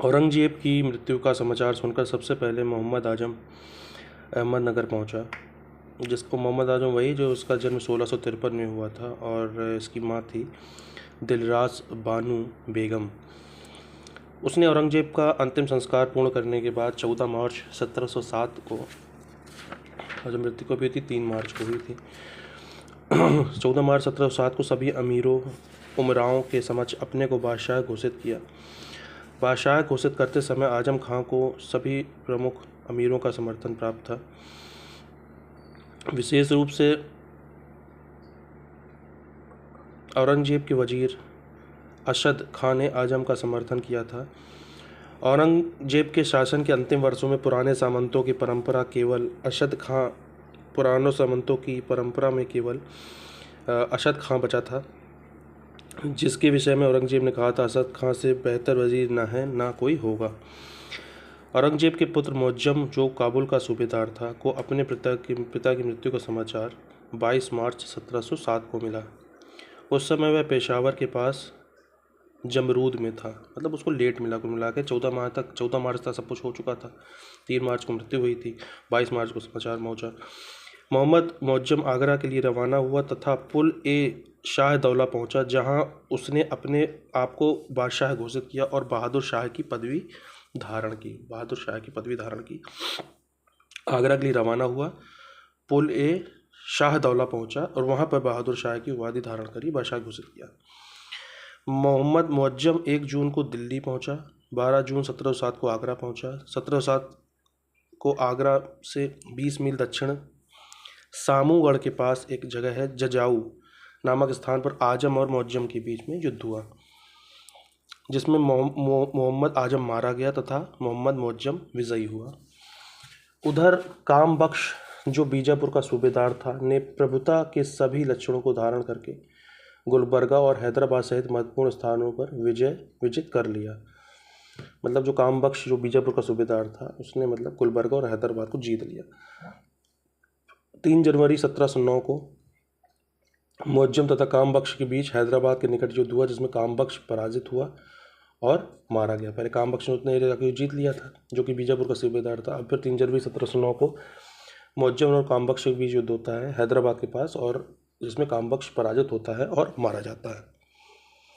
औरंगजेब की मृत्यु का समाचार सुनकर सबसे पहले मोहम्मद आजम अहमदनगर पहुंचा, जिसको मोहम्मद आजम वही जो उसका जन्म 1653 में हुआ था, और इसकी माँ थी दिलरास बानू बेगम। उसने औरंगजेब का अंतिम संस्कार पूर्ण करने के बाद 14 मार्च 1707 को, और जो मृत्यु को भी थी 3 मार्च को हुई थी, 14 मार्च 1707 को सभी अमीरों उमराओं के समक्ष अपने को बादशाह घोषित किया। बादशाह घोषित करते समय आजम खां को सभी प्रमुख अमीरों का समर्थन प्राप्त था। विशेष रूप से औरंगजेब के वजीर अशद खां ने आजम का समर्थन किया था। औरंगजेब के शासन के अंतिम वर्षों में पुराने सामंतों की परंपरा केवल अशद खां पुरानों सामंतों की परंपरा में केवल अशद खां बचा था, जिसके विषय में औरंगजेब ने कहा था, असद खां से बेहतर वजीर ना है ना कोई होगा। औरंगजेब के पुत्र मुअज्जम, जो काबुल का सूबेदार था, को अपने पिता की मृत्यु का समाचार 22 मार्च 1707 को मिला। उस समय वह पेशावर के पास जमरूद में था, मतलब उसको लेट मिला, कुल मिला के 14 मार्च तक सब कुछ हो चुका था। 3 मार्च को मृत्यु हुई थी, 22 मार्च को समाचार पहुंचा। मोहम्मद मुअज्जम आगरा के लिए रवाना हुआ तथा पुल ए शाह दौला पहुंचा, जहां उसने अपने आप को बादशाह घोषित किया और बहादुर शाह की पदवी धारण की। आगरा के लिए रवाना हुआ, पुल ए शाह दौला पहुंचा और वहां पर बहादुर शाह की उपाधि धारण करी, बादशाह घोषित किया। मोहम्मद मुअज्जम 1 जून को दिल्ली पहुंचा, 12 जून 1707 को आगरा पहुंचा। 1707 को आगरा से 20 मील दक्षिण सामूगढ़ के पास एक जगह है जजाऊ नामक स्थान पर आजम और मुअज्जम के बीच में युद्ध हुआ, जिसमें मोहम्मद आजम मारा गया तथा मोहम्मद मुअज्जम विजयी हुआ। उधर काम बख्श, जो बीजापुर का सूबेदार था, ने प्रभुता के सभी लक्षणों को धारण करके गुलबर्गा और हैदराबाद सहित महत्वपूर्ण स्थानों पर विजित कर लिया। मतलब जो काम बख्श, जो बीजापुर का सूबेदार था, उसने मतलब गुलबर्गा और हैदराबाद को जीत लिया। 3 जनवरी 1709 को मुअज्जम तथा काम बख्श के बीच हैदराबाद के निकट युद्ध हुआ, जिसमें काम बख्श पराजित हुआ और मारा गया। पहले काम बख्श ने उतने एरिया जाकर जीत लिया था, जो कि बीजापुर का सूबेदार था। अब फिर 3 जनवरी 1709 को मुअज्जम और काम बख्श के बीच युद्ध होता है हैदराबाद के पास, और जिसमें काम बख्श पराजित होता है और मारा जाता है।